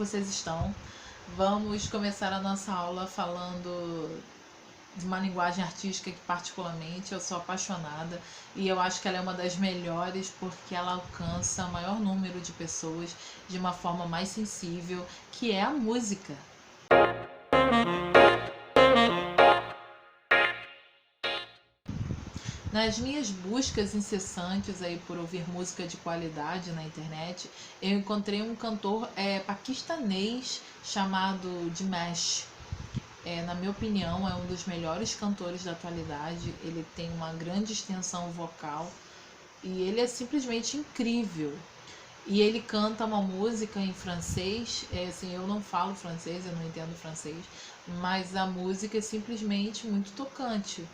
vocês estão? Vamos começar a nossa aula falando de uma linguagem artística que particularmente eu sou apaixonada e eu acho que ela é uma das melhores porque ela alcança o maior número de pessoas de uma forma mais sensível, que é a música. Nas minhas buscas incessantes aí por ouvir música de qualidade na internet, eu encontrei um cantor paquistanês chamado Dimash. Na minha opinião, é um dos melhores cantores da atualidade. Ele tem uma grande extensão vocal e ele é simplesmente incrível. E ele canta uma música em francês, assim, eu não falo francês, eu não entendo francês, mas a música é simplesmente muito tocante.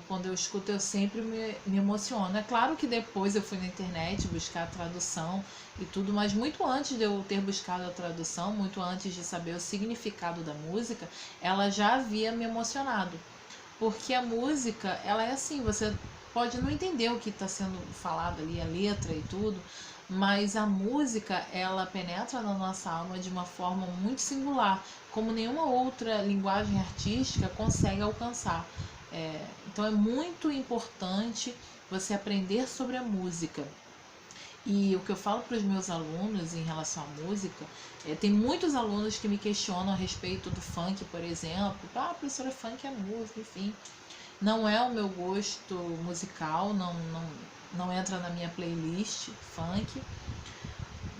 Quando eu escuto, eu sempre me emociono. É claro que depois eu fui na internet buscar a tradução e tudo, mas muito antes de eu ter buscado a tradução, muito antes de saber o significado da música, ela já havia me emocionado. Porque a música, ela é assim, você pode não entender o que está sendo falado ali, a letra e tudo, mas a música, ela penetra na nossa alma de uma forma muito singular, como nenhuma outra linguagem artística consegue alcançar. Então é muito importante você aprender sobre a música. E o que eu falo para os meus alunos em relação à música, tem muitos alunos que me questionam a respeito do funk, por exemplo. Professora, funk é música, enfim. Não é o meu gosto musical, não entra na minha playlist funk.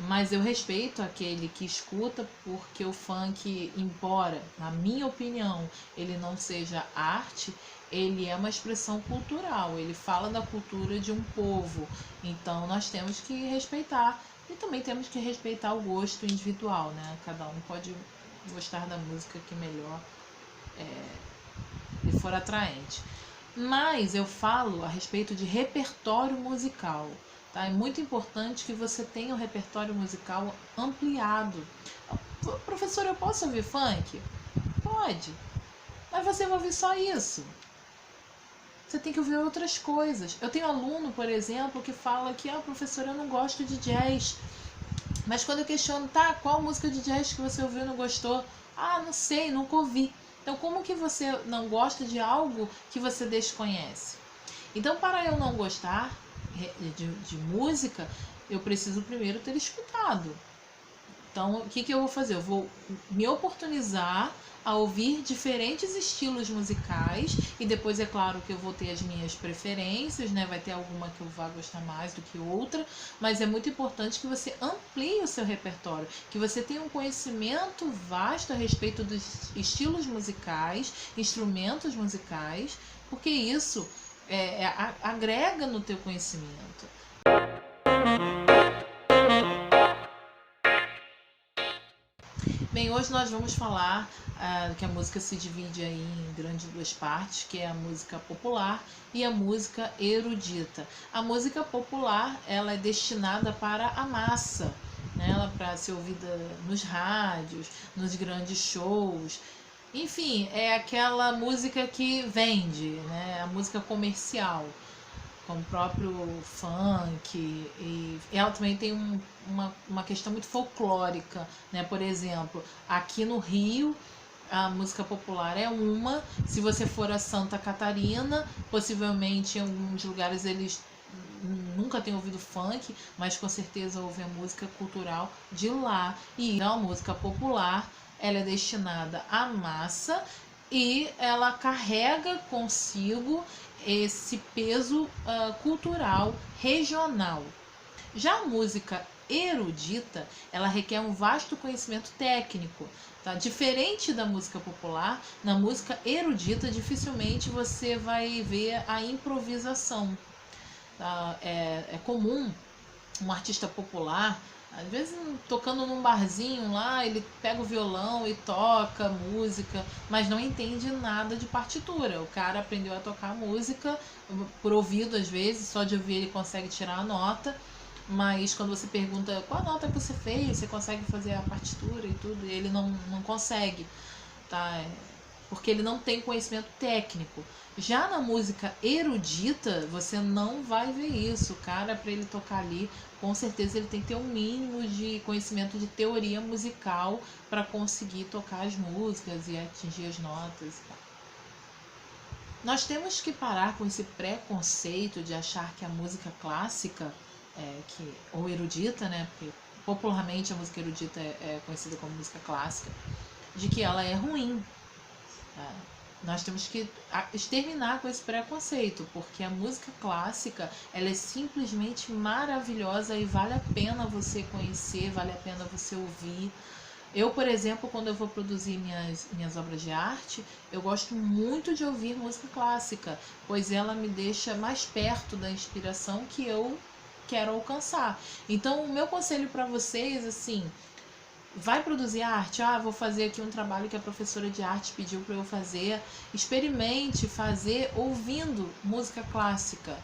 Mas eu respeito aquele que escuta, porque o funk, embora, na minha opinião, ele não seja arte, ele é uma expressão cultural, ele fala da cultura de um povo. Então nós temos que respeitar e também temos que respeitar o gosto individual, né? Cada um pode gostar da música que melhor lhe for atraente. Mas eu falo a respeito de repertório musical. Tá? É muito importante que você tenha um repertório musical ampliado. Professor, eu posso ouvir funk? Pode. Mas você vai ouvir só isso. Você tem que ouvir outras coisas. Eu tenho aluno, por exemplo, que fala que, professor, eu não gosto de jazz. Mas quando eu questiono, qual música de jazz que você ouviu e não gostou? Não sei, nunca ouvi. Então, como que você não gosta de algo que você desconhece? Então, para eu não gostar de música, eu preciso primeiro ter escutado. Então, o que eu vou fazer? Eu vou me oportunizar a ouvir diferentes estilos musicais e depois é claro que eu vou ter as minhas preferências, né? Vai ter alguma que eu vá gostar mais do que outra, mas é muito importante que você amplie o seu repertório, que você tenha um conhecimento vasto a respeito dos estilos musicais, instrumentos musicais, porque isso agrega no teu conhecimento. Bem, hoje nós vamos falar que a música se divide aí em grandes duas partes, que é a música popular e a música erudita. A música popular, ela é destinada para a massa, né? Ela para ser ouvida nos rádios, nos grandes shows. Enfim, é aquela música que vende, né? A música comercial, como o próprio funk, e ela também tem uma questão muito folclórica, né? Por exemplo, aqui no Rio, a música popular é uma. Se você for a Santa Catarina, possivelmente em alguns lugares eles nunca tenham ouvido funk, mas com certeza ouvem a música cultural de lá. E a música popular, ela é destinada à massa e ela carrega consigo esse peso cultural regional. Já a música erudita, ela requer um vasto conhecimento técnico. Tá? Diferente da música popular, na música erudita dificilmente você vai ver a improvisação. Tá? É comum um artista popular, às vezes tocando num barzinho lá, ele pega o violão e toca música, mas não entende nada de partitura. O cara aprendeu a tocar música por ouvido, às vezes, só de ouvir ele consegue tirar a nota, mas quando você pergunta qual nota que você fez, você consegue fazer a partitura e tudo, e ele não consegue. Tá? porque ele não tem conhecimento técnico. Já na música erudita, você não vai ver isso. O cara, para ele tocar ali, com certeza ele tem que ter um mínimo de conhecimento de teoria musical para conseguir tocar as músicas e atingir as notas. Nós temos que parar com esse preconceito de achar que a música clássica, ou erudita, né? Porque popularmente a música erudita é conhecida como música clássica, de que ela é ruim. Tá? Nós temos que exterminar com esse preconceito, porque a música clássica ela é simplesmente maravilhosa e vale a pena você conhecer, vale a pena você ouvir. Eu, por exemplo, quando eu vou produzir minhas obras de arte, eu gosto muito de ouvir música clássica, pois ela me deixa mais perto da inspiração que eu quero alcançar. Então, o meu conselho para vocês, assim, vai produzir arte? Vou fazer aqui um trabalho que a professora de arte pediu para eu fazer. Experimente fazer ouvindo música clássica.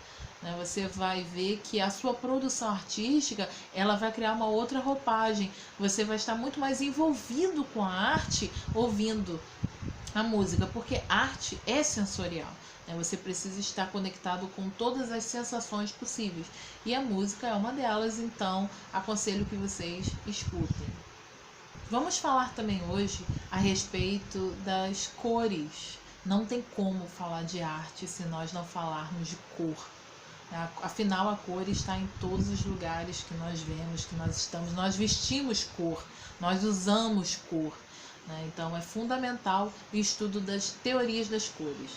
Você vai ver que a sua produção artística ela vai criar uma outra roupagem. Você vai estar muito mais envolvido com a arte ouvindo a música, porque arte é sensorial. Você precisa estar conectado com todas as sensações possíveis. E a música é uma delas, então aconselho que vocês escutem. Vamos falar também hoje a respeito das cores. Não tem como falar de arte se nós não falarmos de cor. Afinal, a cor está em todos os lugares que nós vemos, que nós estamos. Nós vestimos cor, nós usamos cor. Então, é fundamental o estudo das teorias das cores.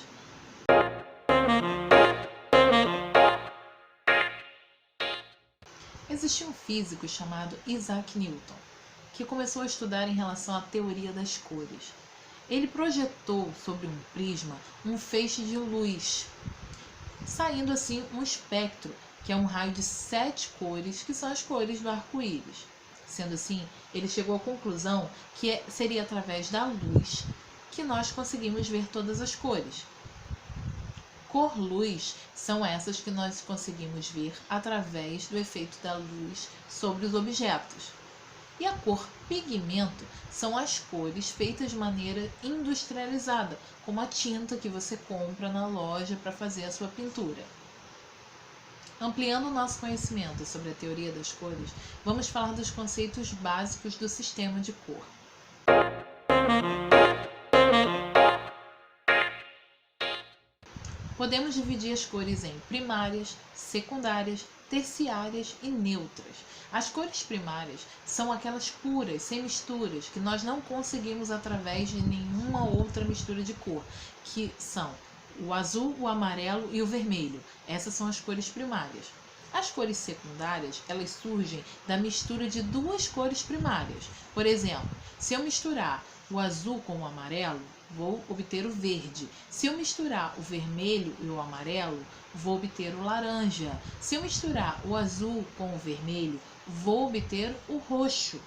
Existia um físico chamado Isaac Newton, que começou a estudar em relação à teoria das cores. Ele projetou sobre um prisma um feixe de luz, saindo assim um espectro, que é um raio de 7 cores, que são as cores do arco-íris. Sendo assim, ele chegou à conclusão que seria através da luz que nós conseguimos ver todas as cores. Cor-luz são essas que nós conseguimos ver através do efeito da luz sobre os objetos. E a cor pigmento são as cores feitas de maneira industrializada, como a tinta que você compra na loja para fazer a sua pintura. Ampliando o nosso conhecimento sobre a teoria das cores, vamos falar dos conceitos básicos do sistema de cor. Podemos dividir as cores em primárias, secundárias, terciárias e neutras. As cores primárias são aquelas puras, sem misturas, que nós não conseguimos através de nenhuma outra mistura de cor, que são o azul, o amarelo e o vermelho. Essas são as cores primárias. As cores secundárias, elas surgem da mistura de duas cores primárias. Por exemplo, se eu misturar o azul com o amarelo, vou obter o verde. Se eu misturar o vermelho e o amarelo, vou obter o laranja. Se eu misturar o azul com o vermelho, vou obter o roxo.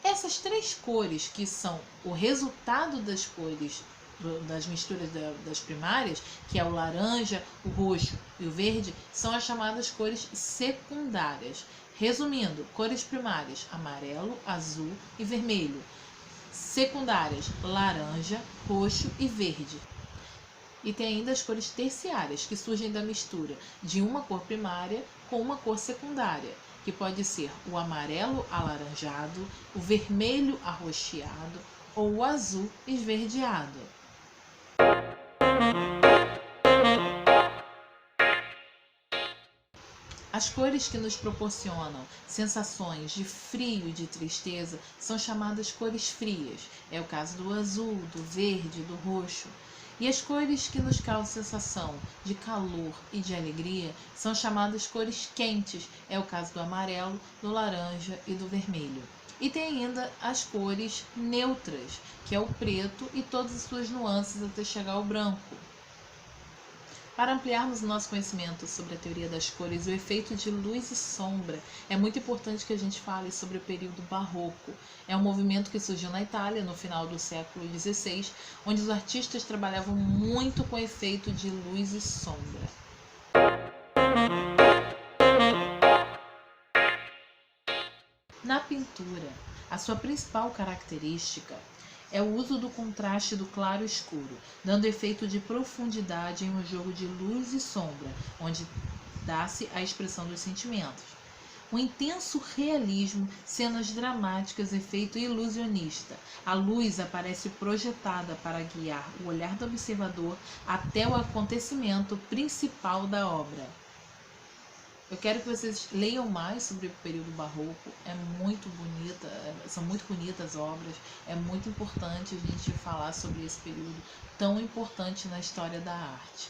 Essas 3 cores, que são o resultado das cores das misturas das primárias, que é o laranja, o roxo e o verde, são as chamadas cores secundárias. Resumindo, cores primárias: amarelo, azul e vermelho. Secundárias: laranja, roxo e verde. E tem ainda as cores terciárias, que surgem da mistura de uma cor primária com uma cor secundária, que pode ser o amarelo alaranjado, o vermelho arroxeado ou o azul esverdeado. As cores que nos proporcionam sensações de frio e de tristeza são chamadas cores frias. É o caso do azul, do verde, do roxo. E as cores que nos causam sensação de calor e de alegria são chamadas cores quentes. É o caso do amarelo, do laranja e do vermelho. E tem ainda as cores neutras, que é o preto e todas as suas nuances até chegar ao branco. Para ampliarmos o nosso conhecimento sobre a teoria das cores e o efeito de luz e sombra, é muito importante que a gente fale sobre o período barroco. É um movimento que surgiu na Itália no final do século XVI, onde os artistas trabalhavam muito com o efeito de luz e sombra. Na pintura, a sua principal característica é o uso do contraste do claro e escuro, dando efeito de profundidade em um jogo de luz e sombra, onde dá-se a expressão dos sentimentos. Um intenso realismo, cenas dramáticas, efeito ilusionista. A luz aparece projetada para guiar o olhar do observador até o acontecimento principal da obra. Eu quero que vocês leiam mais sobre o período barroco. É muito bonita, são muito bonitas as obras. É muito importante a gente falar sobre esse período tão importante na história da arte.